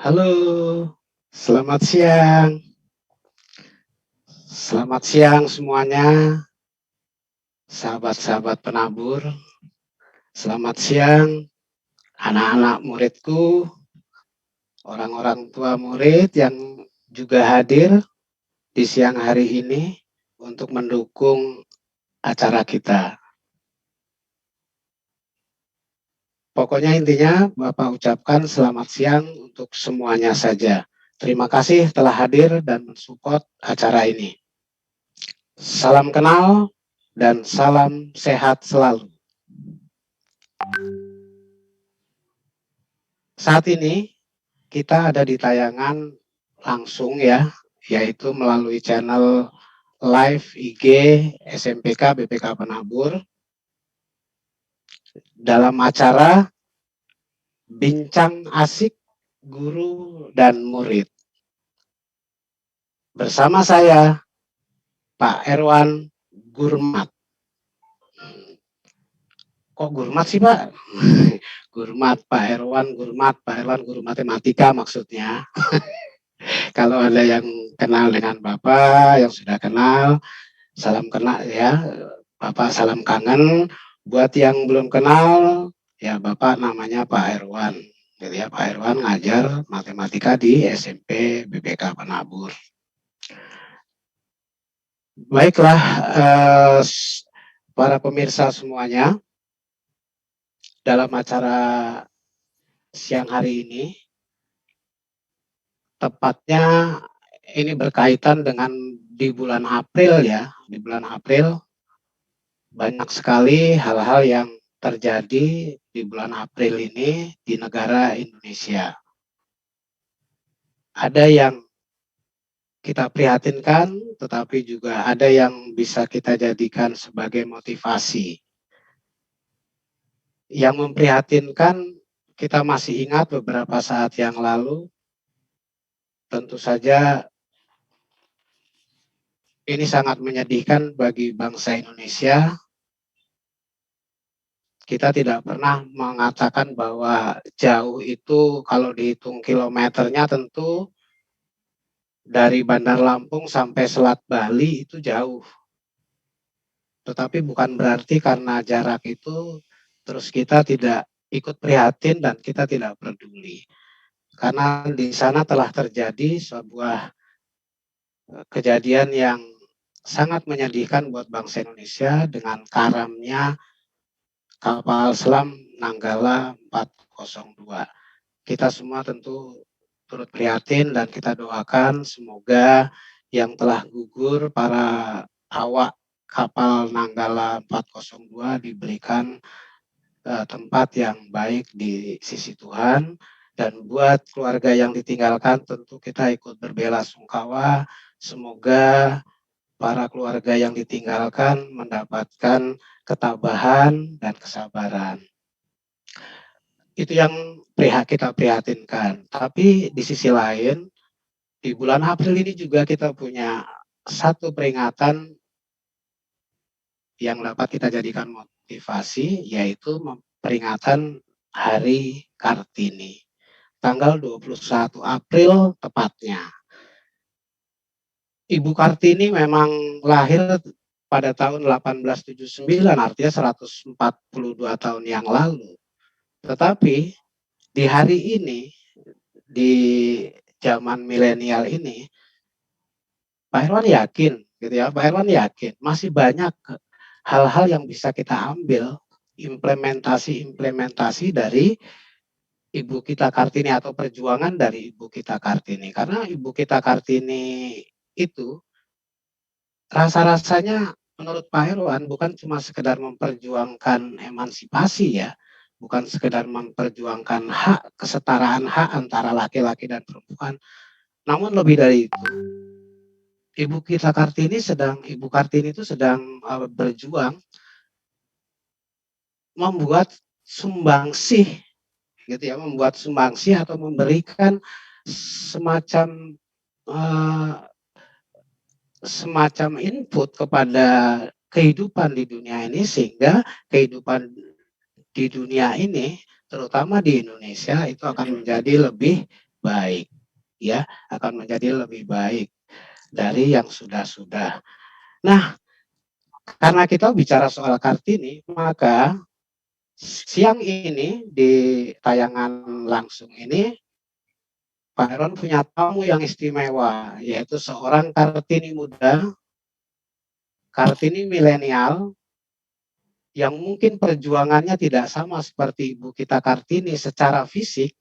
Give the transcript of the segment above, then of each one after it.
Halo, selamat siang. Selamat siang semuanya, sahabat-sahabat penabur. Selamat siang, anak-anak muridku, orang-orang tua murid yang juga hadir di siang hari ini untuk mendukung acara kita. Pokoknya intinya Bapak ucapkan selamat siang untuk semuanya saja. Terima kasih telah hadir dan mensupport acara ini. Salam kenal dan salam sehat selalu. Saat ini kita ada di tayangan langsung ya, yaitu melalui channel live IG SMPK BPK Penabur dalam acara Bincang Asik Guru dan Murid. Bersama saya, Pak Erwan Gurmat. Kok Gurmat sih Pak? Gurmat, Pak Erwan guru matematika maksudnya. Kalau ada yang kenal dengan Bapak, yang sudah kenal, salam kenal ya, Bapak salam kangen. Buat yang belum kenal, ya Bapak namanya Pak Erwan. Jadi ya Pak Erwan ngajar matematika di SMP BPK Penabur. Baiklah, para pemirsa semuanya, dalam acara siang hari ini, tepatnya ini berkaitan dengan di bulan April ya, di bulan April banyak sekali hal-hal yang terjadi di bulan April ini di negara Indonesia. Ada yang kita prihatinkan, tetapi juga ada yang bisa kita jadikan sebagai motivasi. Yang memprihatinkan, kita masih ingat beberapa saat yang lalu, tentu saja ini sangat menyedihkan bagi bangsa Indonesia. Kita tidak pernah mengatakan bahwa jauh itu kalau dihitung kilometernya tentu dari Bandar Lampung sampai Selat Bali itu jauh. Tetapi bukan berarti karena jarak itu terus kita tidak ikut prihatin dan kita tidak peduli. Karena di sana telah terjadi sebuah kejadian yang sangat menyedihkan buat bangsa Indonesia dengan karamnya kapal selam Nanggala 402. Kita semua tentu turut prihatin dan kita doakan semoga yang telah gugur para awak kapal Nanggala 402 diberikan tempat yang baik di sisi Tuhan, dan buat keluarga yang ditinggalkan tentu kita ikut berbelasungkawa. Semoga para keluarga yang ditinggalkan mendapatkan ketabahan dan kesabaran. Itu yang kita prihatinkan. Tapi di sisi lain, di bulan April ini juga kita punya satu peringatan yang dapat kita jadikan motivasi, yaitu peringatan Hari Kartini. Tanggal 21 April tepatnya. Ibu Kartini memang lahir pada tahun 1879, artinya 142 tahun yang lalu. Tetapi di hari ini, di zaman milenial ini, Pak Herwan yakin, gitu ya, Pak Herwan yakin masih banyak hal-hal yang bisa kita ambil implementasi dari Ibu kita Kartini atau perjuangan dari Ibu kita Kartini. Karena Ibu kita Kartini itu rasa-rasanya menurut Pak Herwan bukan cuma sekedar memperjuangkan emansipasi ya, bukan sekedar memperjuangkan hak, kesetaraan hak antara laki-laki dan perempuan, namun lebih dari itu. Ibu Kartini itu sedang berjuang membuat sumbangsih gitu ya, membuat sumbangsih atau memberikan semacam semacam input kepada kehidupan di dunia ini, sehingga kehidupan di dunia ini terutama di Indonesia itu akan menjadi lebih baik, ya, akan menjadi lebih baik dari yang sudah-sudah. Nah, karena kita bicara soal Kartini, maka siang ini di tayangan langsung ini, Pak Heron punya tamu yang istimewa, yaitu seorang Kartini muda, Kartini milenial, yang mungkin perjuangannya tidak sama seperti ibu kita Kartini secara fisik,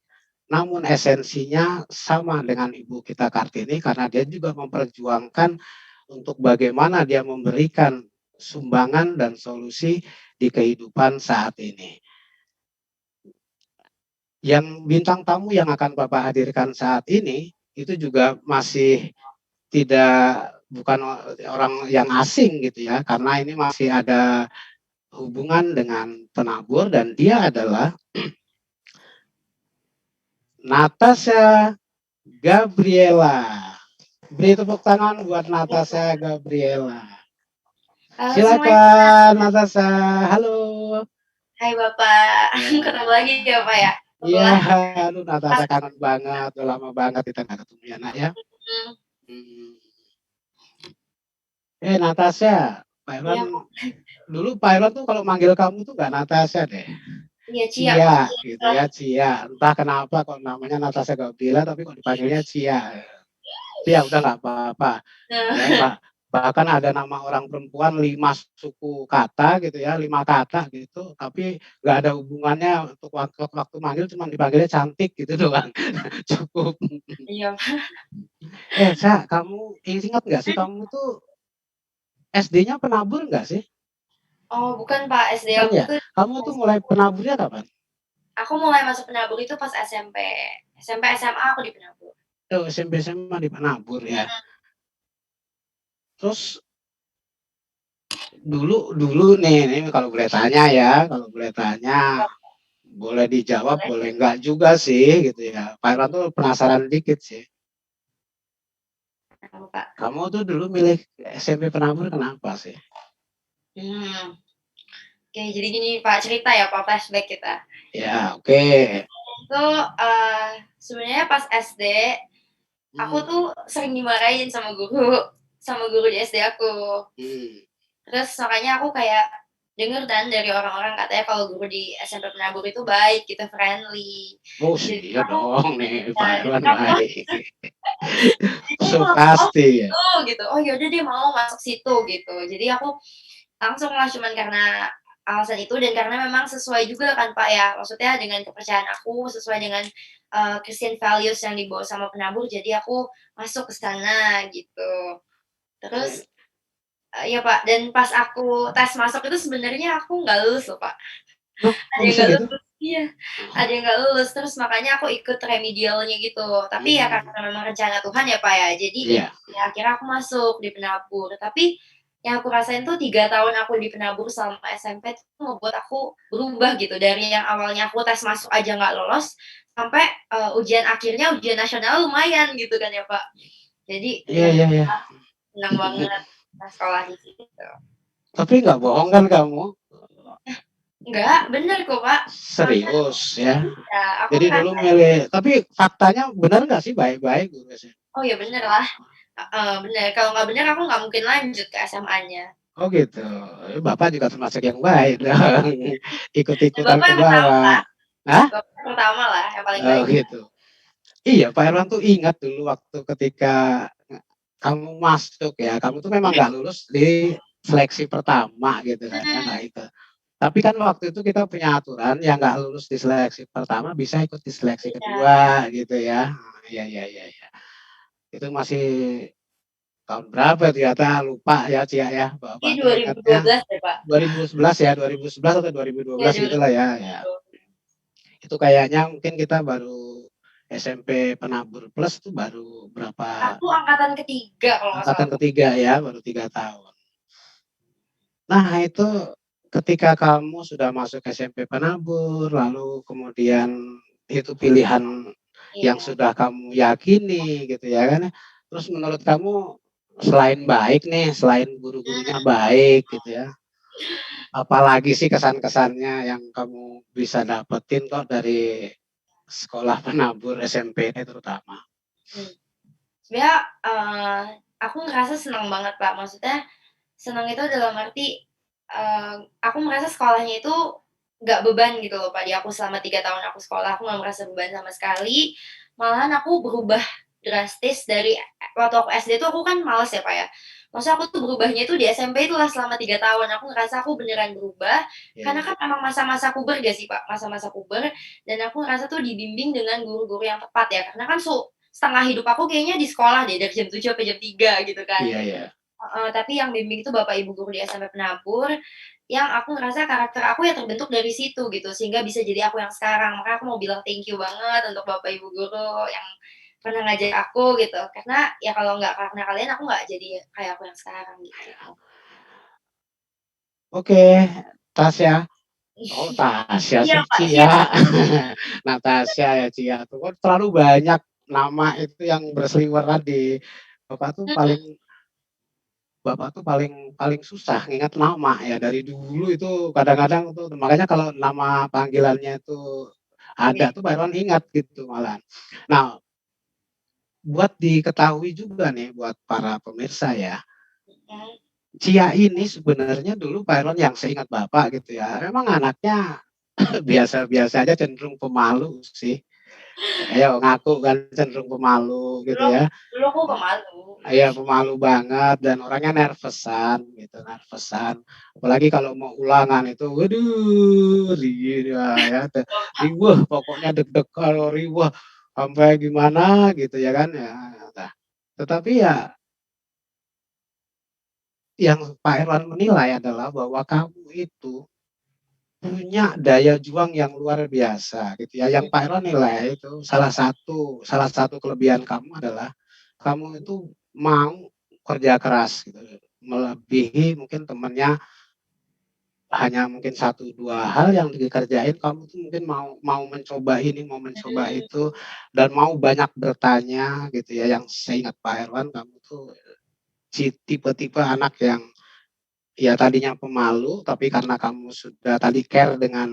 namun esensinya sama dengan ibu kita Kartini karena dia juga memperjuangkan untuk bagaimana dia memberikan sumbangan dan solusi di kehidupan saat ini. Yang bintang tamu yang akan Bapak hadirkan saat ini itu juga masih bukan orang yang asing gitu ya, karena ini masih ada hubungan dengan penabur dan dia adalah Natasha Gabriela. Beri tepuk tangan buat Natasha Gabriela. Halo semuanya. Silakan Natasha. Halo. Hai Bapak. Ketemu lagi ya Pak ya? Iya, Setelah aduh Natasha kangen banget. Udah lama banget kita nggak ketemu ya nak ya. Natasha, Pak Iwan, ya, dulu Pak Iwan tuh kalau manggil kamu tuh nggak Natasha deh. iya Cia. Cia, gitu ya, Cia. Entah kenapa kok namanya Natasha Gabriela, tapi kok dipanggilnya Cia. Tapi ya udah nggak apa-apa. Ya, bahkan ada nama orang perempuan 5 suku kata gitu ya, 5 kata gitu, tapi nggak ada hubungannya untuk waktu manggil cuma dipanggilnya cantik gitu doang. Cukup. Iya. Sa, kamu ingat nggak sih kamu tuh SD-nya penabur nggak sih? Oh bukan Pak, SD Bukan aku ya? tuh Kamu tuh mulai penaburnya kapan? aku mulai masuk penabur itu pas SMP. SMP SMA aku di penabur. Oh, SMP SMA di penabur ya. Terus dulu nih kalau boleh tanya ya, kalau boleh tanya, boleh dijawab, boleh enggak juga sih gitu ya. Pak Irwan tuh penasaran dikit sih. Kenapa Pak? Kamu tuh dulu milih SMP penabur kenapa sih? Oke, jadi gini Pak, cerita ya Pak, flashback kita. Ya, oke. Itu sebenarnya pas SD aku tuh sering dimarahin sama guru di SD aku. Terus makanya aku kayak denger dan dari orang-orang katanya kalau guru di SMP Penabur itu baik gitu, friendly. Oh Jadi iya dong nih Pak Irwan aku baik. jadi aku So langsung, "Oh pasti ya. gitu," gitu. "Oh yaudah deh mau masuk situ," gitu. Jadi aku langsung lah cuman karena alasan itu dan karena memang sesuai juga kan Pak ya, maksudnya dengan kepercayaan aku, sesuai dengan, Christian values yang dibawa sama Penabur, jadi aku masuk ke sana gitu. Terus iya Pak, dan pas aku tes masuk itu sebenarnya aku nggak lulus loh Pak. Loh, Ada kok yang bisa nggak gitu? lulus iya, ada yang nggak lulus, terus makanya aku ikut remedialnya gitu. Tapi ya karena memang rencana Tuhan ya Pak ya, jadi Iya. ya akhirnya aku masuk di Penabur. Tapi yang aku rasain tuh 3 tahun aku di Penabur selama SMP tuh ngebuat aku berubah gitu, dari yang awalnya aku tes masuk aja nggak lolos, sampai, ujian akhirnya ujian nasional lumayan gitu kan ya Pak. Jadi Iya, iya, iya. senang banget pas sekolah di situ. Tapi nggak bohong kan kamu? Enggak, bener kok, Pak. Serius ya. Iya, aku Jadi dulu ngerasain. milih, tapi faktanya benar nggak sih baik-baik gitu sih? Oh ya bener lah, bener. Kalau nggak bener aku nggak mungkin lanjut ke SMA-nya. Oh gitu. Bapak juga termasuk yang baik dong. Dan Ikut-ikutan Bapak ke yang pertama, bawah. Hah? Bapak yang pertama lah, yang paling Oh baik. gitu. Iya, Pak Irwan tuh ingat dulu waktu ketika kamu masuk ya, kamu tuh memang nggak lulus di seleksi pertama gitu kan ya, nggak itu. Tapi kan waktu itu kita punya aturan yang nggak lulus di seleksi pertama bisa ikut di seleksi Iya. kedua gitu ya. Iya, iya, iya, iya. Itu masih tahun berapa ternyata lupa ya Cia ya, Ini Bapak tuh ingatnya 2012 deh, Pak. 2011 ya, 2011 atau Iya 2012 gitulah ya, ya. 2012. Itu kayaknya mungkin kita baru SMP Penabur Plus tuh baru berapa, Aku angkatan ketiga kalau nggak salah, angkatan Pak. ketiga ya, baru 3 tahun. Nah itu ketika kamu sudah masuk SMP Penabur, lalu kemudian itu pilihan yang Iya. sudah kamu yakini gitu ya kan. Terus menurut kamu selain baik nih, selain guru-gurunya baik gitu ya, apalagi sih kesan-kesannya yang kamu bisa dapetin kok dari sekolah penabur SMP ini terutama. Mmm. Sebenarnya, aku ngerasa senang banget, Pak. Maksudnya senang itu dalam arti, aku merasa sekolahnya itu nggak beban gitu loh, Pak, di aku selama 3 tahun aku sekolah, aku nggak merasa beban sama sekali. Malahan aku berubah drastis dari waktu aku SD tuh aku kan males ya, Pak, ya. Maksudnya aku tuh berubahnya itu di SMP itulah selama 3 tahun, aku ngerasa aku beneran berubah, Iya, karena iya. kan emang masa-masa puber gak sih, Pak? Masa-masa puber dan aku ngerasa tuh dibimbing dengan guru-guru yang tepat ya, karena kan setengah hidup aku kayaknya di sekolah deh, dari jam 7 sampai jam 3 gitu kan. Iya, iya. Heeh, tapi yang bimbing itu bapak ibu guru di SMP Penabur, yang aku ngerasa karakter aku ya terbentuk dari situ gitu, sehingga bisa jadi aku yang sekarang. Makanya aku mau bilang thank you banget untuk bapak ibu guru yang pernah ngajar aku gitu, karena ya kalau nggak karena kalian aku nggak jadi kayak aku yang sekarang gitu. Oke, Tasya. Oh, Tasya Iya sih, Pak, Cia. siap. Natasha ya, Cia tuh. Kok terlalu banyak nama itu yang berseliweran di Bapak tuh Mhm, paling Bapak tuh paling paling susah ngingat nama ya. Dari dulu itu kadang-kadang tuh makanya kalau nama panggilannya itu ada oke, tuh Pak Irwan ingat gitu malahan. Nah, buat diketahui juga nih buat para pemirsa ya, mhm, Cia ini sebenarnya dulu Pak Irwan yang seingat Bapak gitu ya, memang anaknya biasa-biasa aja cenderung pemalu sih. Ayo ngaku kan cenderung pemalu gitu dulu ya. dulu aku pemalu. Iya pemalu banget dan orangnya nerveusan gitu, nerveusan. Apalagi kalau mau ulangan itu, waduh ya, riweuh pokoknya deg-degan, riweuh sampai gimana gitu ya kan ya. Nah, tetapi ya yang Pak Irwan menilai adalah bahwa kamu itu punya daya juang yang luar biasa gitu ya. Yang Pak Irwan nilai itu salah satu kelebihan kamu adalah kamu itu mau kerja keras gitu, melebihi mungkin temannya hanya mungkin satu dua hal yang dikerjain kamu tuh mungkin mau mau mencoba ini, mau mencoba Mhm, itu, dan mau banyak bertanya gitu ya. Yang saya ingat Pak Irwan kamu tuh tipe-tipe anak yang ya tadinya pemalu tapi karena kamu sudah tadi care dengan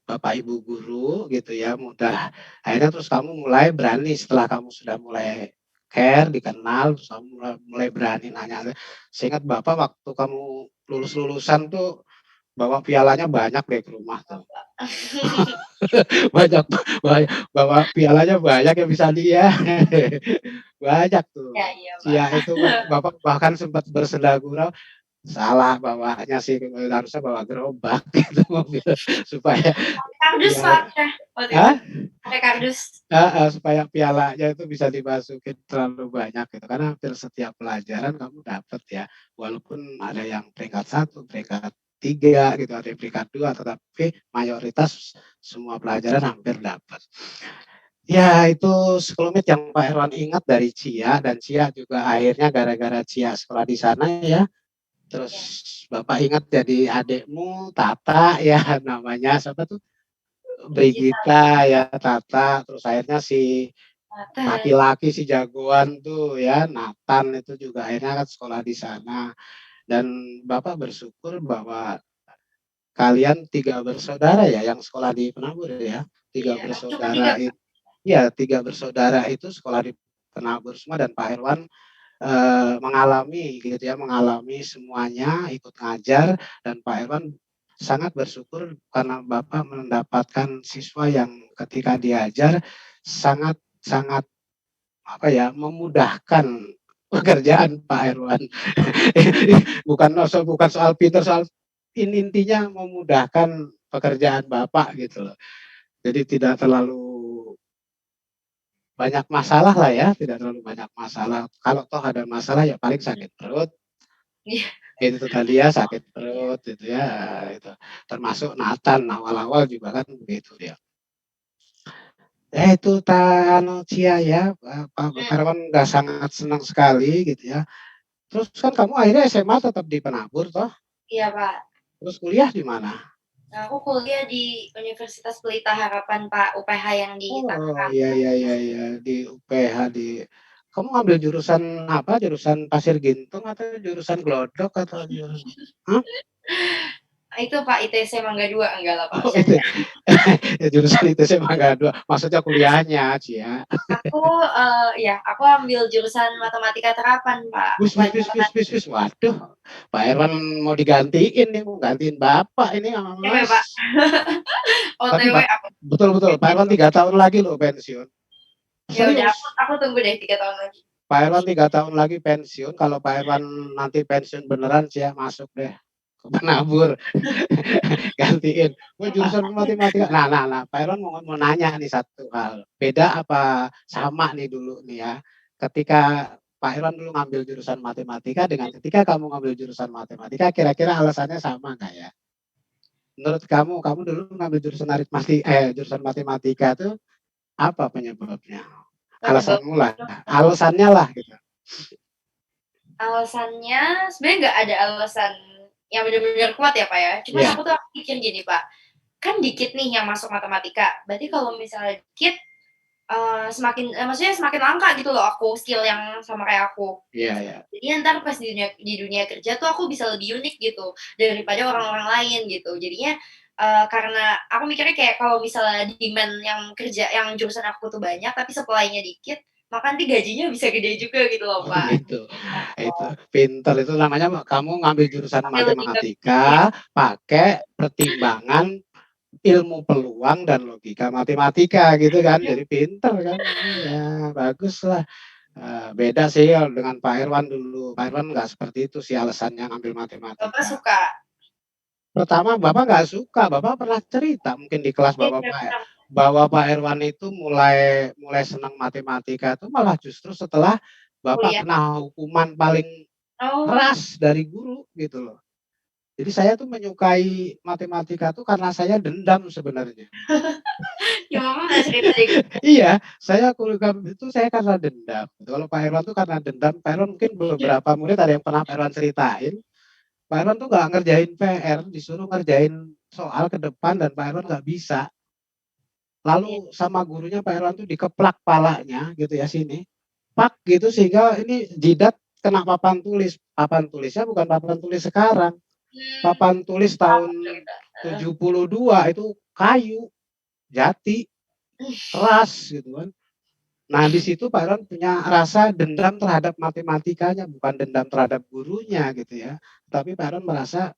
bapak ibu guru gitu ya, mudah akhirnya terus kamu mulai berani setelah kamu sudah mulai care, dikenal, terus kamu mulai mulai berani nanya. Seingat bapak waktu kamu lulus-lulusan tuh bawa pialanya banyak deh ke rumah tuh. Banyak banyak bawa pialanya banyak yang bisa dia. Banyak iya tuh. iya Pak. Sia itu bapak bahkan sempat bersenda gurau, salah bawanya sih harusnya bawa gerobak gitu mobil supaya Pakai kardus Pak piala kita waktu itu, ah pakai kardus. supaya pialanya itu bisa dimasukin terlalu banyak gitu, karena hampir setiap pelajaran kamu dapat ya, walaupun ada yang peringkat satu, peringkat 3 gitu, ada yang peringkat 2, tetapi mayoritas semua pelajaran hampir dapat. Ya itu sekelumit yang Pak Herwan ingat dari Cia, dan Cia juga akhirnya gara-gara Cia sekolah di sana ya, terus Iya, Bapak ingat jadi adikmu Tata ya namanya siapa tuh? Regina Brigita ya, Tata, terus akhirnya si Selatan. laki-laki si jagoan tuh ya, Nathan itu juga akhirnya kan sekolah di sana. Dan Bapak bersyukur bahwa kalian 3 bersaudara ya yang sekolah di Penabur ya. Tiga Iya, aku cuma 3 bersaudara Kak. itu ya, 3 bersaudara itu sekolah di Penabur semua, dan Pak Irwan mengalami gitu ya, mengalami semuanya, ikut ngajar, dan Pak Irwan sangat bersyukur karena Bapak mendapatkan siswa yang ketika diajar sangat sangat apa ya, memudahkan pekerjaan Pak Irwan. Bukan soal pintar, soal intinya memudahkan pekerjaan Bapak gitu loh. Jadi tidak terlalu banyak masalah lah ya, tidak terlalu banyak masalah. Kalau toh ada masalah ya paling sakit perut, Iya itu tadi ya sakit perut itu ya itu. Termasuk Nathan awal-awal juga kan begitu dia. Itu Tano Cia ya, Pak mhm, Herwan udah sangat senang sekali gitu ya. Terus kan kamu akhirnya SMA tetap di Penabur toh, iya Pak. terus kuliah di mana? Nah, aku kuliah di Universitas Pelita Harapan Pak, UPH yang di Oh Tangerang. iya iya iya iya di UPH di. Kamu ngambil jurusan apa? Jurusan Pasir Gintung atau jurusan Glodok atau jurusan? Hah? Itu Pak, ITC Mangga 2, enggak lah Pak, Oh bercanda. itu, jurusan ITC Mangga 2, maksudnya kuliahnya, Cia. Aku, ya aku ambil jurusan matematika terapan Pak, Wis wis wis wis kepanjangan. wis wis, waduh, Pak Herwan mau digantiin nih, mau gantiin Bapak ini sama Cewek Pak, Mas. Tapi OTW Pak, aku betul betul, Pak Herwan 3 tahun lagi loh pensiun. ya udah Serius. aku tunggu deh 3 tahun lagi. Pak Herwan 3 tahun lagi pensiun, kalau Pak Herwan nanti pensiun beneran Cia, masuk deh ke penabur. Gantiin. Gue jurusan matematika. Nah, Pak Herwan mau nanya nih satu hal. Beda apa sama nih dulu nih ya. Ketika Pak Herwan dulu ngambil jurusan matematika dengan ketika kamu ngambil jurusan matematika, kira-kira alasannya sama nggak ya? Menurut kamu dulu ngambil jurusan jurusan matematika itu apa penyebabnya? Penyebab Alasanmu lah, alasannya lah gitu. alasannya sebenarnya nggak ada alasan yang benar-benar kuat ya Pak ya, cuman Iya, aku pikir gini Pak, kan dikit nih yang masuk matematika, berarti kalau misalnya dikit, maksudnya semakin langka gitu loh aku, skill yang sama kayak aku. iya, iya. Jadi entar pas di dunia kerja tuh aku bisa lebih unik gitu, daripada orang-orang lain gitu. Jadinya, karena aku mikirnya kayak kalau misalnya demand yang kerja yang jurusan aku tuh banyak, tapi supply-nya dikit, maka nanti gajinya bisa gede juga gitu loh, Oh Pak. gitu. Itu pinter itu namanya kamu ngambil jurusan Pakai logika bisnis ya. matematika pakai pertimbangan ilmu peluang dan logika matematika gitu kan. Jadi pinter kan. Iya, bagus lah. Beda sih dengan Pak Irwan dulu. Pak Irwan nggak seperti itu sih alasannya ngambil Bapak matematika. suka. Pertama, Bapak nggak suka. Bapak pernah cerita mungkin di kelas Iya, Bapak Pak memang bahwa Pak Irwan itu mulai mulai senang matematika itu malah justru setelah Bapak kuliah. kena hukuman paling Oh, keras dari guru gitu loh. Jadi saya tuh menyukai matematika tuh karena saya dendam sebenarnya. ya Mama nggak cerita deh. Iya, saya kuliah itu saya karena dendam. Kalau Pak Irwan tuh karena dendam, Pak Irwan mungkin beberapa murid ada yang pernah Pak Irwan ceritain. Pak Irwan tuh nggak ngerjain PR, disuruh ngerjain soal ke depan dan Pak Irwan nggak bisa. Iya. Lalu sama gurunya Pak Irwan tuh dikeplak palanya gitu ya sini, pak gitu sehingga ini jidat kena papan tulis. Papan tulisnya bukan papan tulis sekarang. Mmm, Papan tulis paham tahun cerita, heeh. 72 itu kayu, jati, keras gitu kan. Nah, di situ Pak Ron punya rasa dendam terhadap matematikanya, bukan dendam terhadap gurunya gitu ya. Tapi Pak Ron merasa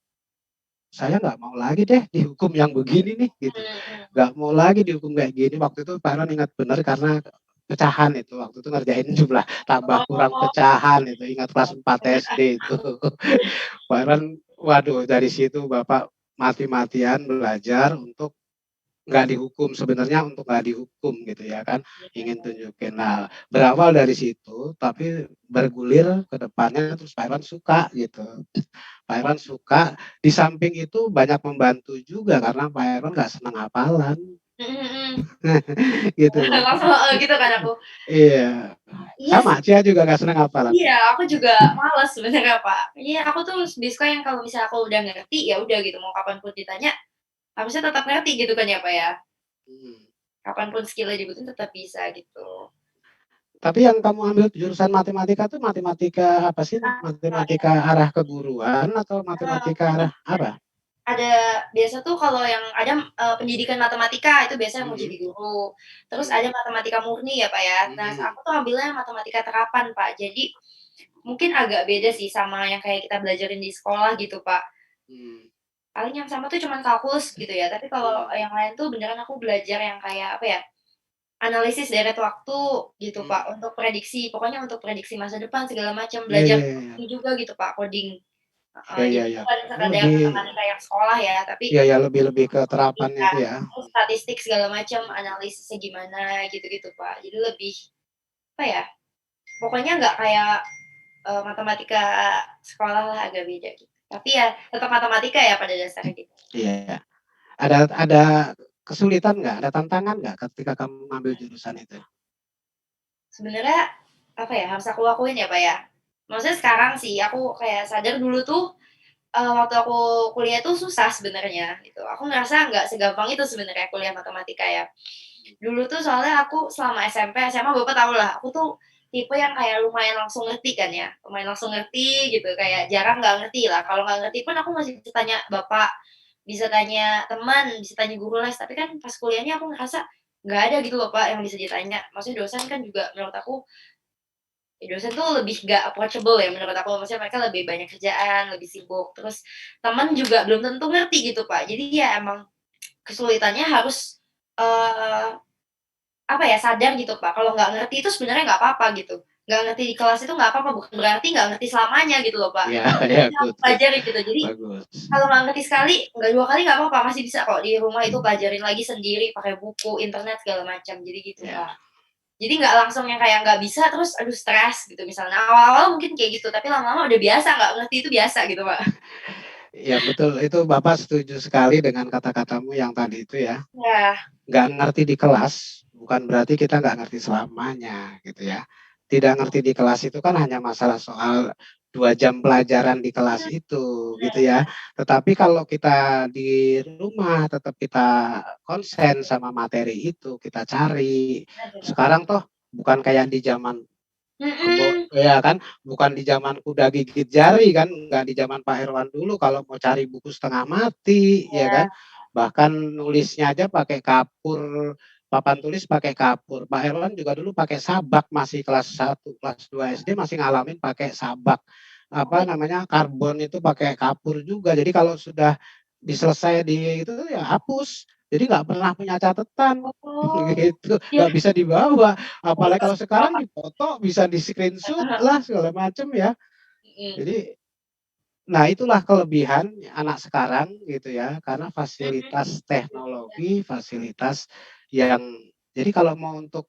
saya nggak mau lagi deh dihukum yang begini nih gitu. Mhm. Nggak mau lagi dihukum kayak gini. Waktu itu Pak Ron ingat benar karena pecahan itu waktu itu ngerjain jumlah tambah kurang Oh, pecahan itu ingat kelas 4 SD itu. Pak Ron, waduh dari situ Bapak mati-matian belajar untuk nggak dihukum sebenarnya untuk nggak dihukum gitu ya kan ingin tunjukin. Nah berawal dari situ tapi bergulir ke depannya terus Pak Irwan suka gitu. Pak Irwan suka di samping itu banyak membantu juga karena Pak Irwan nggak senang hafalan mhm mhm. gitu loh. Langsung heeh, gitu kan aku. Iya Iya sama sih, Cia juga nggak senang hafalan. iya aku juga males sebenarnya, Pak. Iya, aku tuh lebih suka yang kalau misalnya aku udah ngerti, ya udah gitu, mau kapan pun ditanya, harusnya tetap ngerti gitu kan ya, Pak, ya. Hmm. Kapan pun skill-nya dibutuhin tetap bisa gitu. Tapi yang kamu ambil jurusan matematika tuh matematika apa sih? Iya, Matematika arah keguruan atau matematika jadi arah apa? ada biasa tuh kalau yang ada, pendidikan matematika itu biasanya mau Hmm. jadi guru, terus ada Hmm. matematika murni ya, Pak, ya. Nah, Hmm. aku tuh ambilnya matematika terapan, Pak. Jadi mungkin agak beda sih sama yang kayak kita belajarin di sekolah gitu, Pak. Hmm. Paling yang sama tuh cuman kalkulus gitu ya, tapi kalau Hmm. yang lain tuh beneran aku belajar yang kayak apa ya, analisis deret waktu gitu, Hmm. Pak, untuk prediksi, pokoknya untuk prediksi masa depan segala macam, Iya belajar iya iya. coding juga gitu, Pak, coding. Iya Heeh, iya jadi iya. bukan Oh sekadar lebih matematika yang sekolah ya, tapi iya ya lebih lebih ke terapannya iya, itu ya. terus statistik segala macam, analisisnya gimana gitu-gitu, Pak. Jadi lebih, apa ya, pokoknya nggak kayak, matematika sekolah lah, agak beda gitu. Tapi ya tetap matematika ya pada dasarnya gitu. Iya. Ada kesulitan nggak, ada tantangan nggak ketika kamu ngambil jurusan itu? Sebenarnya, apa ya, harus aku lakuin ya, Pak, ya. Maksudnya sekarang sih aku kayak sadar dulu tuh, waktu aku kuliah tuh susah sebenarnya gitu. Aku ngerasa nggak segampang itu sebenarnya kuliah matematika ya. Dulu tuh soalnya aku selama SMP, SMA Bapak tahu lah, aku tuh tipe yang kayak lumayan langsung ngerti kan ya, lumayan langsung ngerti gitu, kayak jarang nggak ngerti lah. Kalau nggak ngerti pun aku masih bisa tanya bapak, bisa tanya teman, bisa tanya guru les, tapi kan pas kuliahnya aku ngerasa nggak ada gitu loh, Pak, yang bisa ditanya. Maksudnya dosen kan juga menurut aku, ya dosen tuh lebih nggak approachable ya menurut aku, maksudnya mereka lebih banyak kerjaan, lebih sibuk, terus teman juga belum tentu ngerti gitu, Pak. Jadi ya emang kesulitannya harus, eee, apa ya, sadar gitu, Pak, kalau nggak ngerti itu sebenarnya nggak apa-apa gitu. Nggak ngerti di kelas itu nggak apa-apa, bukan berarti nggak ngerti selamanya gitu loh, Pak. Iya Itu iya, yang aku good good, pelajari gitu. Jadi bagus. kalau nggak ngerti sekali, nggak 2 kali nggak apa-apa, masih bisa kok di rumah itu pelajarin lagi sendiri pakai buku, internet, segala macam. Jadi gitu, Ya. Kak. Jadi nggak langsung yang kayak nggak bisa terus aduh stres gitu misalnya. Awal-awal mungkin kayak gitu, tapi lama-lama udah biasa, nggak ngerti itu biasa gitu, Pak. Ya betul, itu Bapak setuju sekali dengan kata-katamu yang tadi itu ya. Iya, Nggak ngerti di kelas, bukan berarti kita nggak ngerti selamanya gitu ya. Tidak ngerti di kelas itu kan hanya masalah soal 2 jam pelajaran di kelas itu gitu bener, ya. Tetapi kalau kita di rumah tetap kita konsen sama materi itu, kita cari. bener bener. Sekarang toh bukan kayak di zaman Mhm, ya kan, bukan di zaman kuda gigit jari kan, nggak di zaman Pak Herwan dulu kalau mau cari buku setengah mati, ya iya, kan. Bahkan nulisnya aja pakai kapur, papan tulis pakai kapur. Pak Herwan juga dulu pakai sabak, masih kelas 1 kelas 2 SD masih ngalamin pakai sabak. oh Apa namanya, karbon itu pakai kapur juga. Jadi kalau sudah diselesai di itu ya hapus. Jadi nggak pernah punya catatan oh, gitu, iya, nggak bisa dibawa. oh Apalagi pas kalau sekarang apa dipoto, bisa di-screenshot heeh lah segala macam ya. mhm, Jadi, nah itulah kelebihan anak sekarang gitu ya, karena mhm, fasilitas teknologi, fasilitas yang jadi kalau mau untuk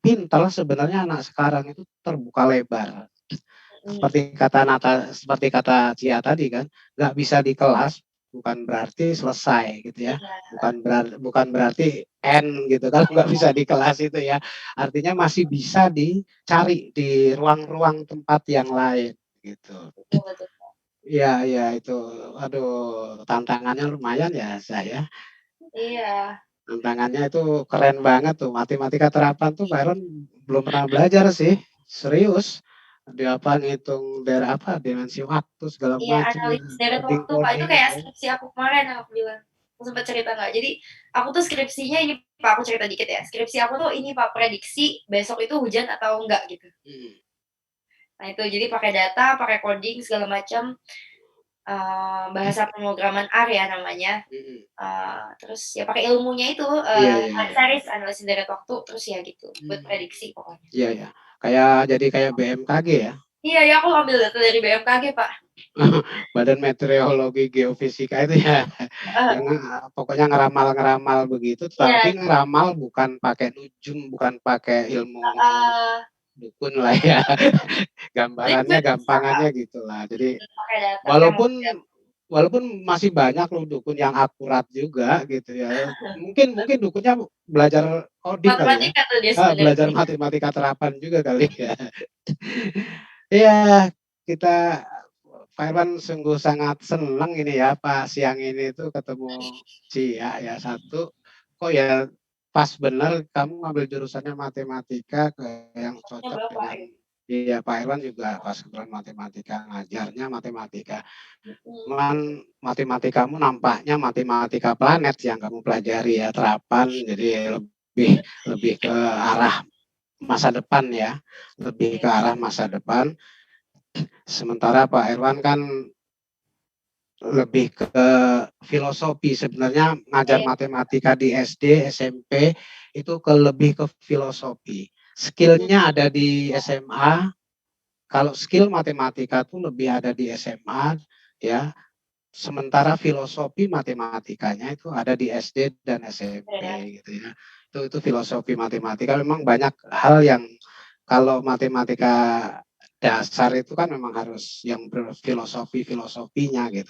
pintar sebenarnya anak sekarang itu terbuka lebar. mhm, Seperti kata Cia tadi kan, nggak bisa di kelas bukan berarti selesai gitu ya, iya, bukan berarti end gitu kalau nggak bisa di kelas itu ya. Artinya masih bisa dicari di ruang-ruang tempat yang lain gitu. betul betul. Iya iya itu, aduh tantangannya lumayan ya saya. Iya, Tantangannya itu keren banget tuh, matematika terapan tuh Byron belum pernah belajar sih, serius. Dia apa, ngitung apa, dimensi waktu segala iya macam itu, analisis deret waktu, Pak, itu coding-coding kayak itu. skripsi aku kemarin yang aku bilang. Aku sempet cerita nggak? Jadi, aku tuh skripsinya ini, Pak, aku cerita dikit ya, skripsi aku tuh ini, Pak, prediksi besok itu hujan atau enggak gitu. Mhm Nah itu, jadi pakai data, pakai coding segala macam, bahasa pemrograman R ya namanya, mhm. terus ya pakai ilmunya itu, Iya iya iya. series analisis deret waktu, terus ya gitu, buat Mmm, prediksi pokoknya. iya iya. Jadi kayak BMKG ya? Iya ya, aku ambil data dari BMKG, Pak. Badan Meteorologi Geofisika itu ya, Heeh, yang pokoknya ngeramal-ngeramal begitu, iya, tapi ngeramal bukan pakai nujum, bukan pakai ilmu heeh, dukun lah ya, tapi gambarannya sebenarnya bisa, Kak, gampangannya gitulah. Jadi pakai data walaupun model walaupun masih banyak loh dukun yang akurat juga gitu ya, mungkin mungkin dukunnya belajar coding kali ya, matematika tuh dia sebenarnya. belajar matematika terapan juga kali ya. Iya, kita Pak Irwan sungguh sangat senang ini ya, Pak, siang ini tuh ketemu Cia ya, satu, kok ya pas bener kamu ngambil jurusannya matematika yang Masnya cocok berapa dengan ya? iya, Pak Irwan juga pas kebetulan matematika, ngajarnya matematika. Mhm, Cuman matematikamu nampaknya matematika planet yang kamu pelajari ya, terapan, jadi lebih lebih ke arah masa depan ya, lebih ke iya, arah masa depan. Sementara Pak Irwan kan lebih ke filosofi, sebenarnya ngajar iya, matematika di SD, SMP itu lebih ke filosofi. Skill-nya ada di SMA, kalau skill matematika tuh lebih ada di SMA ya. Sementara filosofi matematikanya itu ada di SD dan SMP iya, gitu ya. Itu filosofi matematika memang banyak hal yang kalau matematika dasar itu kan memang harus yang berfilosofinya gitu.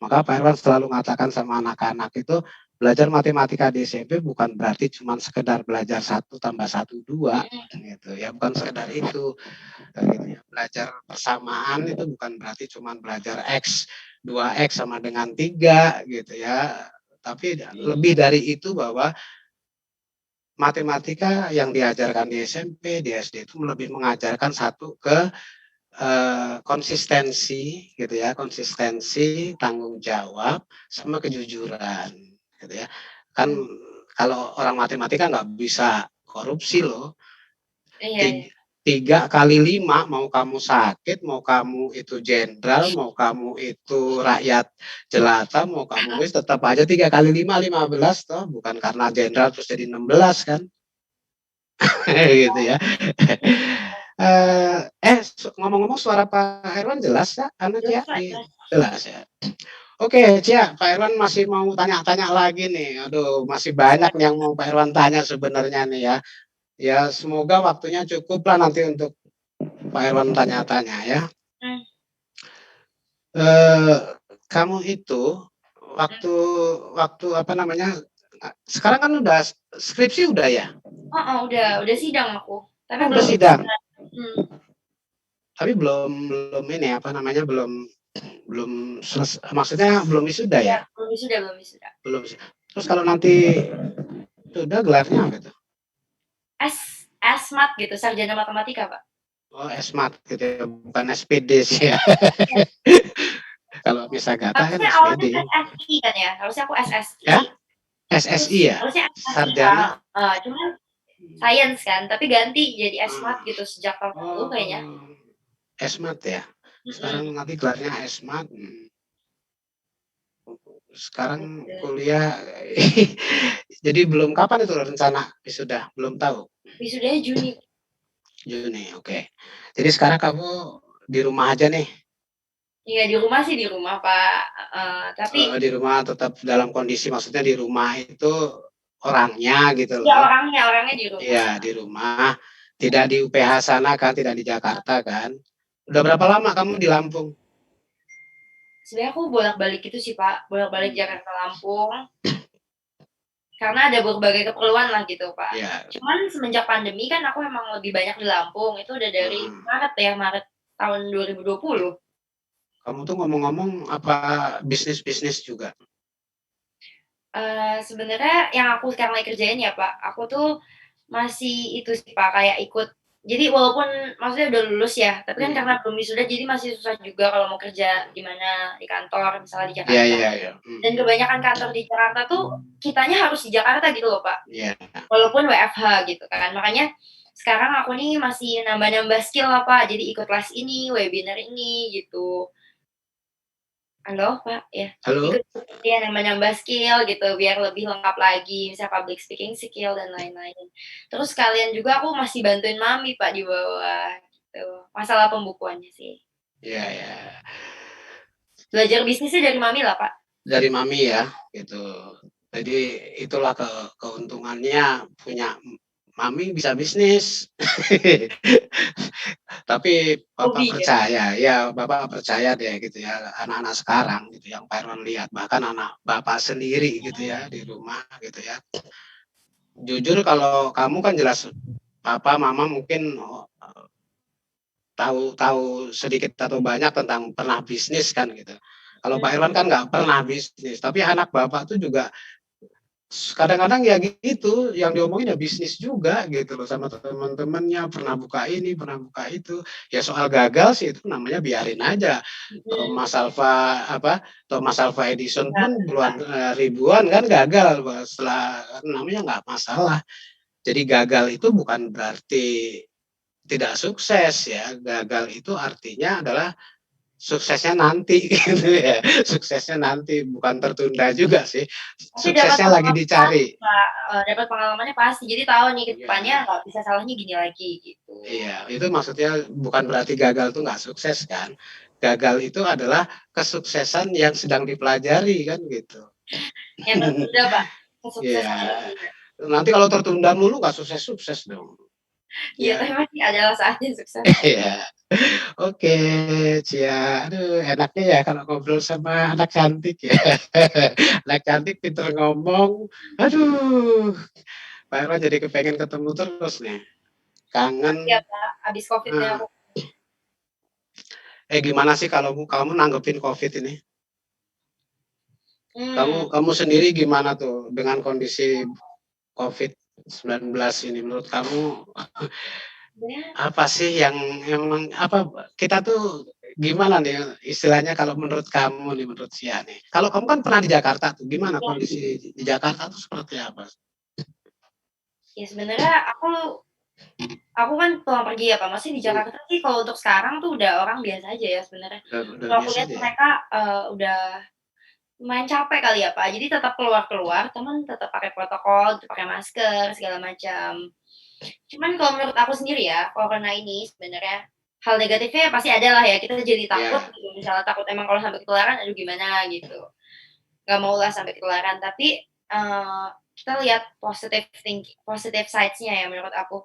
Maka Pak Irwan selalu mengatakan sama anak-anak itu belajar matematika di SMP bukan berarti cuma sekedar belajar 1+1=2 mhm, gitu ya, bukan sekedar itu gitu ya. Belajar persamaan itu bukan berarti cuma belajar X, 2X sama dengan 3 gitu ya. Tapi lebih dari itu bahwa matematika yang diajarkan di SMP, di SD itu lebih mengajarkan satu ke konsistensi gitu ya, konsistensi, tanggung jawab, sama kejujuran gitu ya. Kan Mmm. kalau orang matematika nggak bisa korupsi loh. Iya iya. 3 kali 5, mau kamu sakit, mau kamu itu jenderal, mau kamu itu rakyat jelata, mau kamu tetap aja 3 kali 5, 15 toh, bukan karena jenderal terus jadi 16 kan. Gitu ya. Ngomong-ngomong suara Pak Herwan jelas ya, anu Jelas Cia, Kak, jelas. jelas ya. Oke, Cia, Pak Herwan masih mau tanya-tanya lagi nih. Aduh, masih banyak nih yang mau Pak Herwan tanya sebenarnya nih ya. Ya, semoga waktunya cukup lah nanti untuk Pak Herwan tanya-tanya ya. Mmm, Eh, kamu itu mhm. waktu waktu apa namanya? Sekarang kan udah skripsi udah ya? Heeh, udah sidang aku, tapi Oh, udah belum sidang. wisuda. Mhm. Tapi belum belum ini apa namanya? Belum belum maksudnya belum wisuda Iya, ya? belum wisuda belum wisuda. Belum. Terus kalau nanti sudah gelarnya apa itu? SMAT gitu, sarjana matematika, Pak. Oh, SMAT gitu ya, bukan SPD sih ya. Iya. Kalau Misagata kan Harusnya awalnya SPD. SSI kan ya, harusnya aku SSI, Ya, terus SSI ya? harusnya SSI, Sarjana. Kak, cuman Sains kan, tapi ganti jadi SMAT Ah, gitu sejak tahun lalu kayaknya. oh, SMAT ya. Sekarang Mhm, nanti gelarnya SMAT. Sekarang gitu. kuliah. Jadi belum kapan itu rencana wisuda? Belum tahu. Wisudanya Juni. Juni, oke. Jadi sekarang kamu di rumah aja nih. Iya di rumah, Pak, tapi Di rumah tetap dalam kondisi maksudnya di rumah itu orangnya gitu ya loh. orangnya di rumah. Iya, di rumah, tidak di UPH sana kan, tidak di Jakarta kan. Udah berapa lama kamu di Lampung? Sebenarnya aku bolak-balik itu sih, Pak, bolak-balik Hmm, Jakarta Lampung, karena ada berbagai keperluan lah gitu, Pak. ya. Cuman semenjak pandemi kan aku emang lebih banyak di Lampung, itu udah dari Hmm. Maret ya, Maret tahun 2020. Kamu tuh ngomong-ngomong apa bisnis-bisnis juga? Sebenarnya yang aku sekarang lagi kerjain ya, Pak, aku tuh masih itu sih, Pak, kayak ikut jadi walaupun maksudnya udah lulus ya, tapi kan Hmm. karena belum wisuda jadi masih susah juga kalau mau kerja di mana, di kantor misalnya di Iya, Jakarta. iya, iya. Dan kebanyakan kantor di Jakarta tuh kitanya harus di Jakarta gitu loh, Pak, Iya. walaupun WFH gitu kan. Makanya sekarang aku nih masih nambah-nambah skill lah, Pak, jadi ikut les ini, webinar ini, gitu. Halo, Pak, ya. Halo? Ikut ya nambah-nambah skill gitu biar lebih lengkap lagi, misal public speaking skill dan lain-lain. Terus sekalian juga aku masih bantuin mami, Pak, di bawah, gitu. Masalah pembukuannya sih. Iya, iya. Belajar bisnisnya dari mami lah, Pak. Dari mami ya, gitu. Jadi itulah keuntungannya punya mami bisa bisnis. Tapi Bapak Hobi ya. percaya, ya Bapak percaya deh gitu ya, anak-anak sekarang gitu yang Pak Irwan lihat, bahkan anak Bapak sendiri gitu ya di rumah gitu ya. Jujur kalau kamu kan jelas papa, mama mungkin tahu tahu sedikit atau banyak tentang pernah bisnis kan gitu. Kalau Pak Mhm. Irwan kan nggak pernah bisnis, tapi anak Bapak tuh juga kadang-kadang ya gitu, yang diomongin ya bisnis juga gitu loh sama teman-temannya, pernah buka ini, pernah buka itu. Ya soal gagal sih itu namanya biarin aja. Mhm. Thomas Alva apa, Thomas Alva Edison Benar pun benar, Pak. ribuan kan gagal setelah namanya nggak masalah. Jadi gagal itu bukan berarti tidak sukses ya. Gagal itu artinya adalah suksesnya nanti gitu ya. Suksesnya nanti bukan tertunda juga sih. Tapi dapat Suksesnya lagi pengalaman pasti, dicari. Pak, dapat pengalamannya pasti, jadi tahu nih ke depannya Ya, nggak bisa salahnya gini lagi, gitu. iya, itu maksudnya bukan berarti gagal tuh nggak sukses kan. Gagal itu adalah kesuksesan yang sedang dipelajari kan gitu. Yang tertunda, Pak, Iya. kesuksesan yang tertunda. Nanti kalau tertunda mulu nggak sukses-sukses dong. Iya, Ya, tapi masih adalah saatnya sukses. iya. Oke, Cia. Aduh, enaknya ya kalau ngobrol sama anak cantik ya. Anak cantik pintar ngomong. Aduh, Pak Irwan jadi kepengen ketemu terus nih. Kangen. Iya, Kak, habis Covid nih Nah, aku. gimana sih kalau kamu nanggepin COVID ini? Kamu Mmm, kamu sendiri gimana tuh dengan kondisi COVID-19 ini menurut kamu Sebenarnya Apa sih yang emang apa, kita tuh gimana nih istilahnya kalau menurut kamu nih, menurut Sia nih, kalau kamu kan pernah di Jakarta tuh, gimana ya, kondisi di Jakarta tuh seperti apa? ya sebenarnya aku kan pulang pergi ya, Pak, maksudnya di Mmm, Jakarta sih kalau untuk sekarang tuh udah orang biasa aja ya sebenarnya. udah Kalau aku biasa lihat aja ya? mereka, udah lumayan capek kali ya, Pak, jadi tetap keluar-keluar, cuman tetap pakai protokol, tetap pakai masker, segala macam. Cuman kalau menurut aku sendiri ya, corona ini sebenarnya hal negatifnya pasti ada lah ya, kita jadi takut Iya, gitu, misalnya takut emang kalau sampai ketularan, aduh gimana gitu. Nggak mau lah sampai ketularan, tapi, kita lihat positive sides-nya ya menurut aku.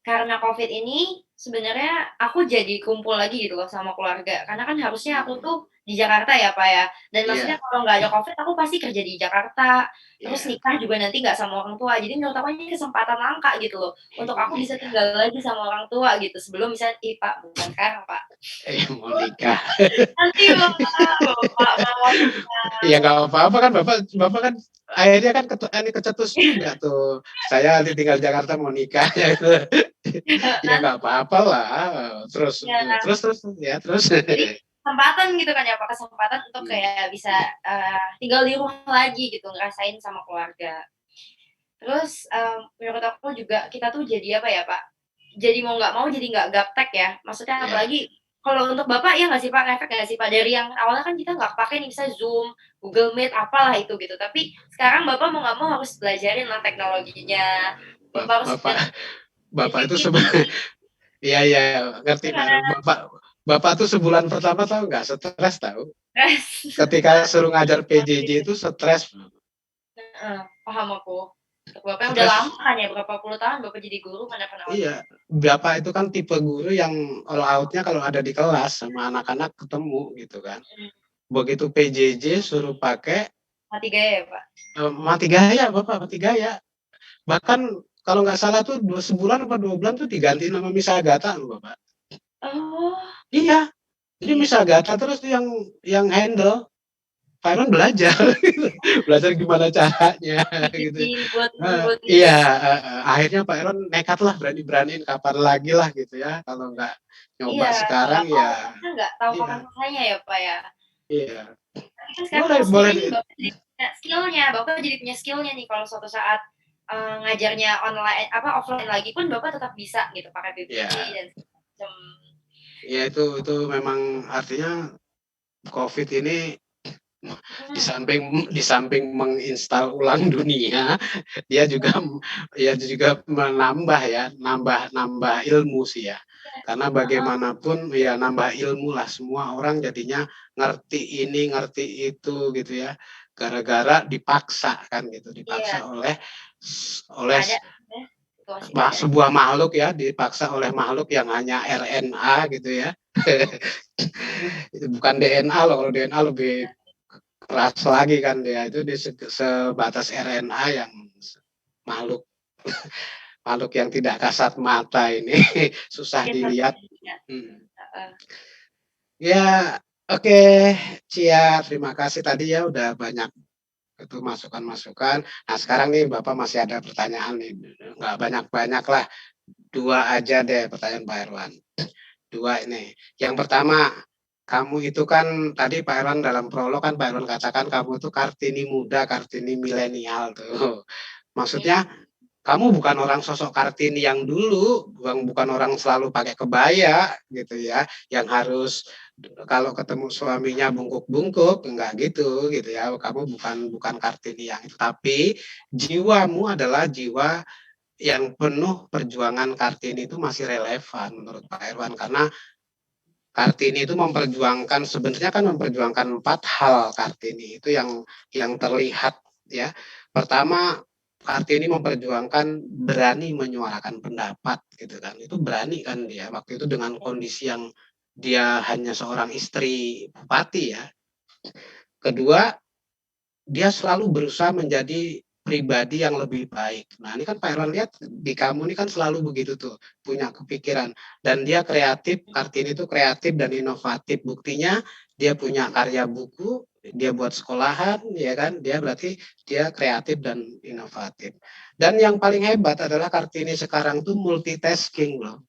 Karena Covid ini, sebenarnya aku jadi kumpul lagi gitu loh sama keluarga, karena kan harusnya aku mhm, tuh di Jakarta ya, Pak, ya, dan maksudnya iya, kalau nggak ada Covid aku pasti kerja di Jakarta, terus iya, nikah juga nanti nggak sama orang tua. Jadi menurut aku ini kesempatan langka gitu loh, untuk aku bisa iya, tinggal lagi sama orang tua gitu, sebelum misalnya ih, Pak, bukan sekarang, Pak. mau nikah. Nanti Bapak mau Ya nggak apa-apa kan Bapak Bapak kan akhirnya kan kecetus juga tuh, saya nanti tinggal Jakarta mau nikah ya itu. Ya nanti nggak apa-apalah, terus ya. terus terus ya terus? Jadi kesempatan gitu kan ya, Pak, kesempatan untuk Mmm, kayak bisa, tinggal di rumah lagi gitu, ngerasain sama keluarga. Terus, menurut aku juga kita tuh jadi apa ya, Pak, jadi mau nggak mau jadi nggak gaptek ya. Maksudnya iya, apalagi kalau untuk Bapak ya nggak sih, Pak, ngefek nggak sih, Pak? Dari yang awalnya kan kita nggak pakai nih misalnya Zoom, Google Meet, apalah itu gitu, tapi sekarang Bapak mau nggak mau harus belajarin lah teknologinya, Bapak harus Bapak Bapak itu disiplin, iya iya, ngerti ya Pak, kan? Bapak Bapak tuh sebulan pertama tahu nggak, stres tahu. Stres. Ketika suruh ngajar PJJ itu stres, Heeh, paham aku. Untuk Bapak yang udah lama stres kan ya, berapa puluh tahun Bapak jadi guru mana pernah iya, online. Bapak itu kan tipe guru yang all out-nya kalau ada di kelas sama anak-anak ketemu gitu kan. Mhm, Begitu PJJ suruh pakai, mati gaya ya, Pak? mati gaya Bapak, mati gaya. Bahkan kalau nggak salah tuh sebulan apa 2 bulan tuh diganti nama Misagata loh Bapak. Oh, Iya, jadi iya. Misagata terus tuh yang handle. Pak Iwan belajar gitu, belajar gimana caranya gitu. Dibuat Heeh, dibuat iya, heeh, akhirnya Pak Iwan nekat lah, berani-beraniin kapan lagi lah gitu ya, kalau nggak iya, nyoba mau sekarang nggak mau ya kita nggak tahu kapan iya selesainya ya, Pak, ya. iya. Tapi kan sekarang Boleh boleh posisinya nih Bapak jadi punya skill-nya, Bapak jadi punya skill-nya nih kalau suatu saat, ngajarnya online apa, offline lagi pun Bapak tetap bisa gitu pakai PPT ya dan segala macem. ya itu memang artinya Covid ini Mhm, di samping menginstal ulang dunia, dia juga ya juga menambah ya, nambah nambah ilmu sih ya. Karena heeh, bagaimanapun ya nambah ilmu lah, semua orang jadinya ngerti ini, ngerti itu gitu ya. Gara-gara dipaksa kan gitu, iya, dipaksa oleh oleh ada ya, situasi ada. sebuah makhluk ya, dipaksa oleh makhluk yang hanya RNA gitu ya. Itu bukan DNA loh, kalau DNA lebih keras lagi kan dia, itu di sebatas RNA yang makhluk makhluk yang tidak kasat mata ini susah Mungkin harus dilihat. dilihat, Hmm. heeh. Ya, oke, Cia, terima kasih tadi ya udah banyak itu masukan-masukan. Nah sekarang nih Bapak masih ada pertanyaan nih, nggak banyak-banyak lah, dua aja deh pertanyaan Pak Irwan. Dua ini. Yang pertama, kamu itu kan tadi Pak Irwan dalam prolog kan Pak Irwan katakan kamu itu Kartini muda, Kartini milenial tuh. Iya, Maksudnya kamu bukan orang sosok Kartini yang dulu, bukan orang selalu pakai kebaya gitu ya, yang harus kalau ketemu suaminya bungkuk-bungkuk, enggak gitu gitu ya. Kamu bukan bukan Kartini yang itu, tapi jiwamu adalah jiwa yang penuh perjuangan Kartini itu masih relevan menurut Pak Irwan karena Kartini itu memperjuangkan sebenarnya kan memperjuangkan empat hal Kartini itu yang terlihat ya. Pertama, Kartini memperjuangkan berani menyuarakan pendapat gitu kan. Itu berani kan dia waktu itu dengan kondisi yang dia hanya seorang istri bupati ya. Kedua, dia selalu berusaha menjadi pribadi yang lebih baik. Nah, ini kan Pak Erwan lihat di kamu ini kan selalu begitu tuh, punya kepikiran. Dan dia kreatif, Kartini itu kreatif dan inovatif. Buktinya dia punya karya buku, dia buat sekolahan, ya kan? Dia berarti dia kreatif dan inovatif. Dan yang paling hebat adalah Kartini sekarang tuh multitasking loh.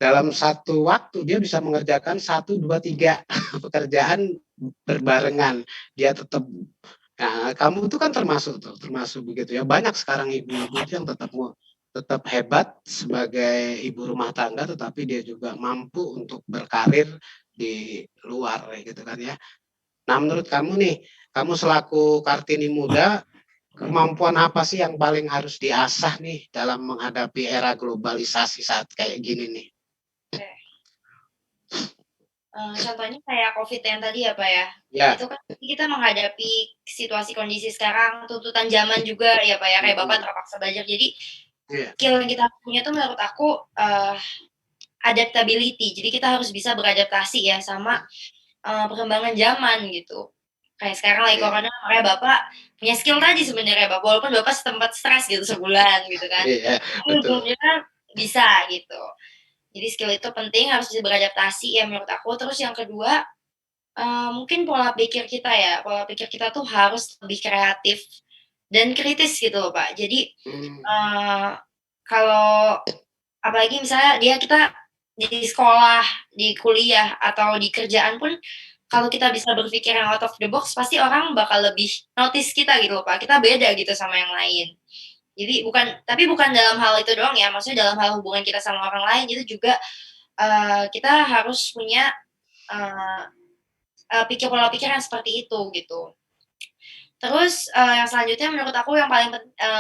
dalam satu waktu dia bisa mengerjakan 1, 2, 3 pekerjaan berbarengan. Dia tetap nah, kamu itu kan termasuk begitu ya. Banyak sekarang ibu-ibu itu yang tetap hebat sebagai ibu rumah tangga, tetapi dia juga mampu untuk berkarir di luar gitu kan ya. Nah, menurut kamu nih, kamu selaku Kartini muda, kemampuan apa sih yang paling harus diasah nih dalam menghadapi era globalisasi saat kayak gini nih? Oke. Contohnya kayak Covid yang tadi ya, Pak, ya. Ya, Itu kan kita menghadapi situasi kondisi sekarang, tuntutan zaman juga ya, Pak, ya, kayak Bapak mhm, terpaksa belajar. Jadi iya, skill yang kita punya tuh menurut aku, adaptability. Jadi kita harus bisa beradaptasi ya sama, perkembangan zaman gitu. Kayak sekarang lagi iya, corona, makanya Bapak punya skill tadi sebenarnya, Bapak, walaupun Bapak sempat stres gitu sebulan gitu kan, iya, tapi betul. ujung-ujungnya bisa gitu. Jadi skill itu penting, harus bisa beradaptasi ya menurut aku. Terus yang kedua, mungkin pola pikir kita ya, pola pikir kita tuh harus lebih kreatif dan kritis gitu loh, Pak. Jadi, Mmm, kalau apalagi misalnya kita di sekolah, di kuliah, atau di kerjaan pun, kalau kita bisa berpikir yang out of the box, pasti orang bakal lebih notice kita gitu loh, Pak. Kita beda gitu sama yang lain. Jadi bukan dalam hal itu doang ya, maksudnya dalam hal hubungan kita sama orang lain itu juga, kita harus punya, eee pikir pola pikir yang seperti itu, gitu. Terus, yang selanjutnya menurut aku yang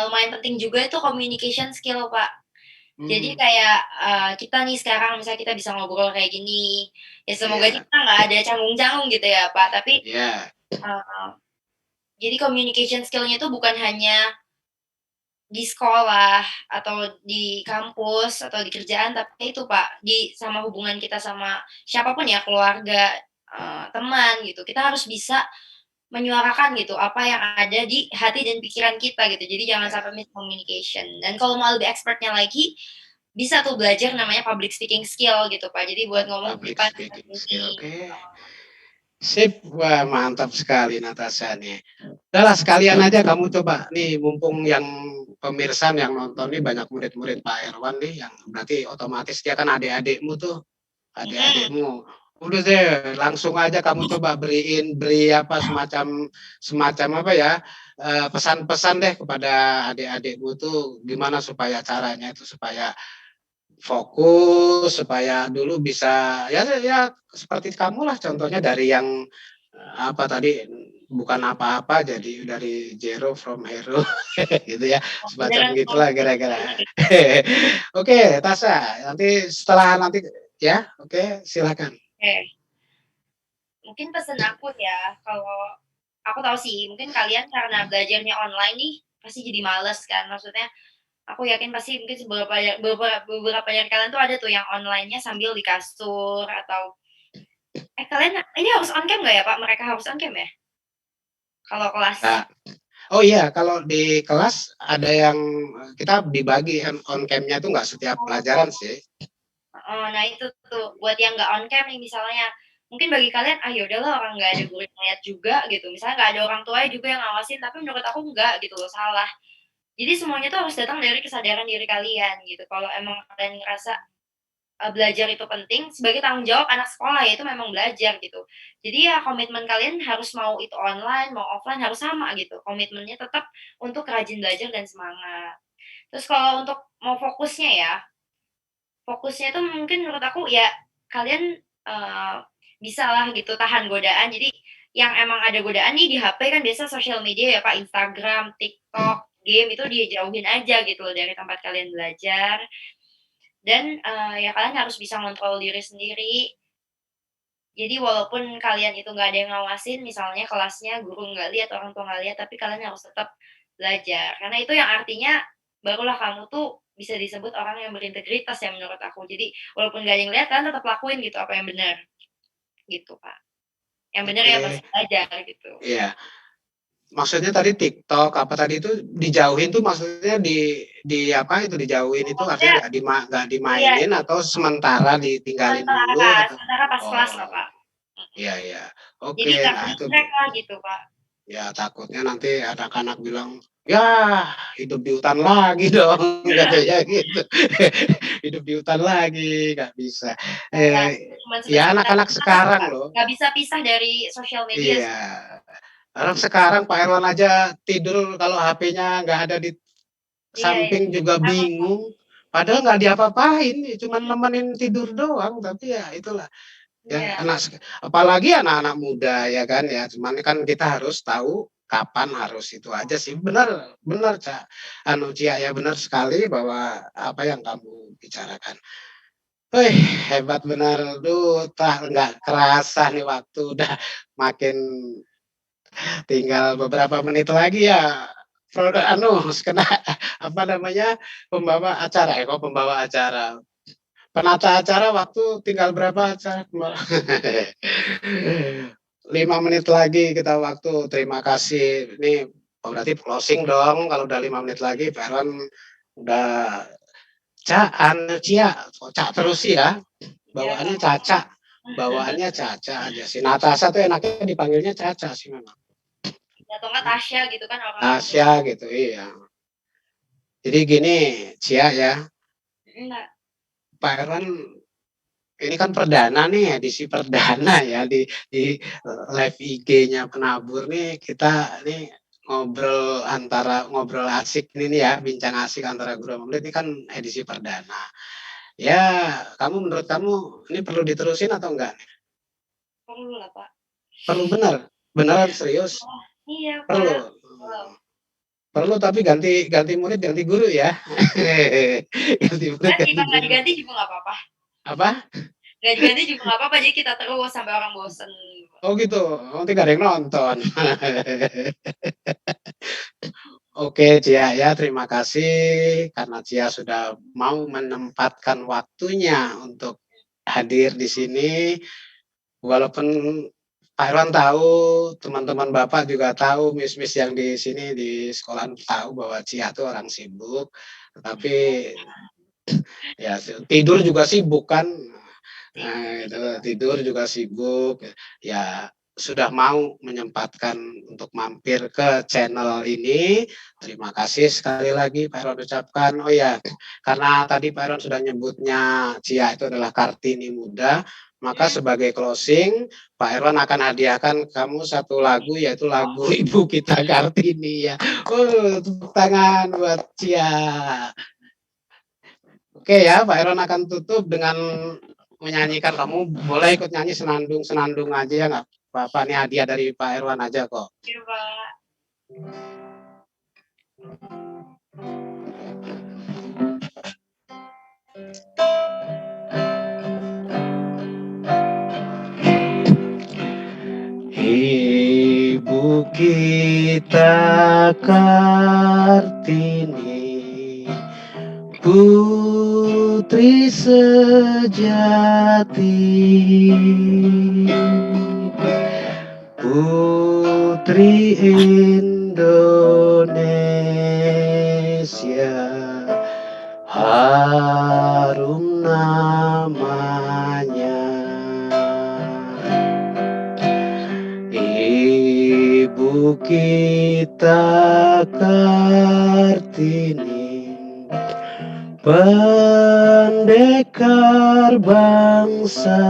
lumayan penting juga itu communication skill, Pak. Jadi mmm, kayak, kita nih sekarang misalnya kita bisa ngobrol kayak gini, ya semoga iya, kita nggak ada canggung-canggung gitu ya, Pak, tapi, iya, eee, jadi communication skill-nya itu bukan hanya di sekolah atau di kampus atau di kerjaan, tapi itu, Pak, sama hubungan kita sama siapapun ya, keluarga, teman gitu. Kita harus bisa menyuarakan gitu apa yang ada di hati dan pikiran kita gitu. Jadi jangan iya, sampai miscommunication. Dan kalau mau lebih expertnya lagi, bisa tuh belajar namanya public speaking skill gitu, Pak. Jadi buat ngomong di public depan speaking skill, ini. oke. Sip, wah mantap sekali Natasha nih. Udahlah sekalian aja kamu coba nih mumpung yang pemirsa yang nonton nih banyak murid-murid Pak Irwan nih yang berarti otomatis dia kan adik-adikmu tuh, Mhm, adik-adikmu. Udah deh langsung aja kamu coba beri apa semacam semacam apa ya pesan-pesan deh kepada adik-adikmu tuh gimana supaya caranya itu supaya fokus supaya dulu bisa ya seperti kamu lah contohnya dari yang apa tadi bukan apa-apa jadi dari zero from hero gitu ya semacam beneran gitulah komplit kira-kira. bener. Oke, Tasya, nanti setelah nanti ya, oke, silakan. Oke, mungkin pesen aku ya, kalau aku tahu sih mungkin kalian karena belajarnya online nih, pasti jadi males kan, maksudnya aku yakin pasti mungkin beberapa dari kalian tuh ada tuh yang online-nya sambil di kasur atau kalian ini harus on cam nggak ya, Pak? Mereka harus on cam ya? Kalau kelas? Nah, oh iya, kalau di kelas ada yang kita dibagi on cam-nya itu nggak setiap Oh, pelajaran sih. heeh, nah itu tuh, buat yang nggak on cam nih misalnya, mungkin bagi kalian, "Ah, ya udahlah orang nggak ada guru yang ngeliat juga," gitu, misalnya nggak ada orang tuanya juga yang ngawasin, tapi menurut aku enggak gitu loh, salah. Jadi semuanya tuh harus datang dari kesadaran diri kalian gitu, kalau emang kalian ngerasa belajar itu penting sebagai tanggung jawab anak sekolah ya itu memang belajar gitu. Jadi ya komitmen kalian harus mau itu online, mau offline harus sama gitu, komitmennya tetap untuk rajin belajar dan semangat. Terus kalau untuk mau fokusnya itu mungkin menurut aku ya kalian, bisalah gitu tahan godaan. Jadi yang emang ada godaan nih di HP kan biasa sosial media ya Pak, Instagram, TikTok, game itu dijauhin aja gitu loh dari tempat kalian belajar. Dan, ya kalian harus bisa ngontrol diri sendiri. Jadi walaupun kalian itu nggak ada yang ngawasin, misalnya kelasnya guru nggak lihat, orang tua nggak lihat, tapi kalian harus tetap belajar. Karena itu yang artinya barulah kamu tuh bisa disebut orang yang berintegritas ya menurut aku. Jadi walaupun nggak ada yang lihat, kalian tetap lakuin gitu apa yang benar, gitu, Kak. Yang benar ya Oke, pasti belajar gitu. iya. Maksudnya tadi TikTok apa tadi itu dijauhin tuh maksudnya di apa itu dijauhin itu artinya Maksudnya nggak iya, dimainin atau sementara ditinggalin dulu atau sementara pas kelas oh lah, Kak. Mhm. iya iya. Jadi Oke, nggak nah itu ke-distract lah gitu, Kak. Ya takutnya nanti anak-anak bilang, "Yah, hidup di hutan lagi dong," katanya gitu. Hidup di hutan lagi, nggak bisa. Kayak cuman Ya sebentar anak-anak doang atau sekarang loh. nggak bisa pisah dari sosial media Iya, sih. orang sekarang Pak Irwan aja tidur kalau HP-nya nggak ada di Iya iya, samping juga sama Kak. bingung, padahal nggak diapa-apain, cuman nemenin tidur doang, tapi ya itulah. Ya, Iya apalagi anak-anak muda ya kan ya, cuman kan kita harus tahu kapan harus itu aja sih. Benar benar, Cia, ya benar sekali bahwa apa yang kamu bicarakan. Wih, hebat benar. Duh, nggak kerasa nih waktu udah makin tinggal beberapa menit lagi ya. Kena apa namanya, pembawa acara, kok pembawa acara, penata acara waktu tinggal berapa acara, 5 menit lagi kita waktu, terima kasih. Ini oh berarti closing dong kalau udah 5 menit lagi, Pak Irwan udah Cia, kok terus sih ya, iya Kak, bawaannya nggak apa-apa. bawaannya Caca aja sih. Natasha tuh enaknya dipanggilnya Caca sih memang. Atau enggak Tasya gitu kan orang Tasya gitu, iya. Jadi gini, Cia ya, Kak. Pak Irwan ini kan perdana nih, edisi perdana ya di live IG-nya Penabur nih, kita nih ngobrol asik ini nih ya, bincang asik antara guru sama murid ini kan edisi perdana. Ya, menurut kamu ini perlu diterusin atau enggak? Perlu lah, Pak. Perlu bener? Beneran serius? Oh, iya, Perlu? Pak. Wow. Perlu tapi ganti ganti murid, ganti guru ya. Ganti murid, Enggak sih, ganti Pak, nggak guru. diganti juga nggak apa-apa. Apa? Nggak diganti juga nggak apa-apa, jadi kita terus sampai orang bosen. Oh gitu, nanti gak ada yang nonton. Oke Cia ya, terima kasih karena Cia sudah mau menempatkan waktunya untuk hadir di sini. Walaupun Pak Irwan tahu, teman-teman Bapak juga tahu, Miss-Miss yang di sini di sekolah tahu bahwa Cia itu orang sibuk, tetapi ya tidur juga sibuk kan. Tidur Itu juga. tidur juga sibuk, ya sudah mau menyempatkan untuk mampir ke channel ini. Terima kasih sekali lagi Pak Irwan ucapkan. Oh ya, karena tadi Pak Irwan sudah nyebutnya Cia itu adalah Kartini Muda, maka Mhm. sebagai closing Pak Irwan akan hadiahkan kamu satu lagu yaitu lagu Ibu Kita Kartini ya. Oh, tepuk tangan buat Cia. Oke ya, Pak Irwan akan tutup dengan menyanyikan, kamu boleh ikut nyanyi senandung-senandung aja ya nggak apa-apa, nih hadiah dari Pak Irwan aja kok. Iya, Pak. Ibu kita Kartini, putri sejati, putri Indonesia, harum namanya. Ibu kita Kartini, pendekar bangsa,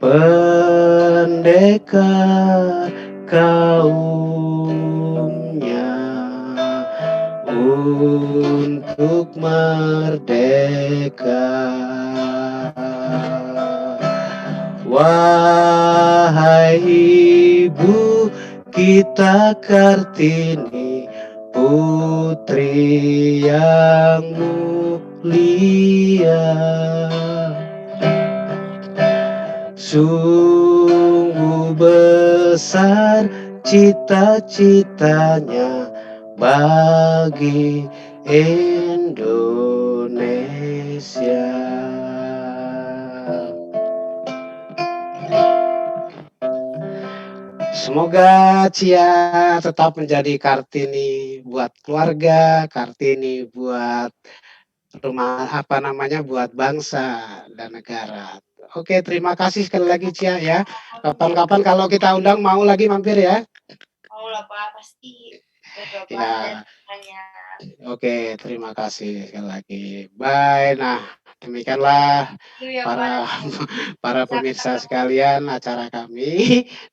pendekar kaumnya untuk merdeka. Wahai ibu kita Kartini, putri yang mulia, sungguh besar cita-citanya bagi Indonesia. Semoga Cia tetap menjadi Kartini buat keluarga, Kartini buat rumah apa namanya, buat bangsa dan negara. Oke, terima kasih sekali lagi Cia ya. Iya. Kapan-kapan kalau kita undang mau lagi mampir ya. Mau lah Pak, pasti buat Bapak dan Ya, rekannya. oke, terima kasih sekali lagi. Bye. Nah, demikianlah Yuk ya Pak, para nanti para bisa pemirsa ketemu. sekalian acara kami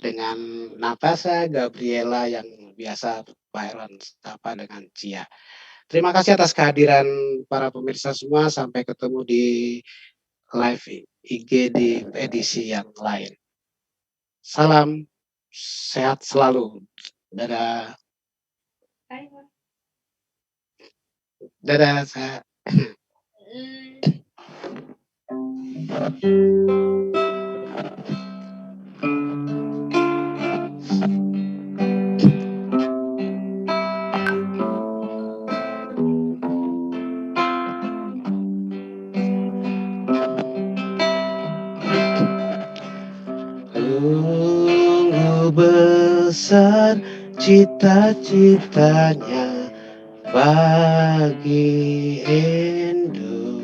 dengan Natasha Gabriela yang biasa Pak Heron sapa dengan Cia. Terima kasih atas kehadiran para pemirsa semua. Sampai ketemu di live IG di edisi yang lain. Salam sehat selalu. Dadah. Bye, Pak. Dadah. Saya Mmm. Sungguh besar cita-citanya bagi Indonesia.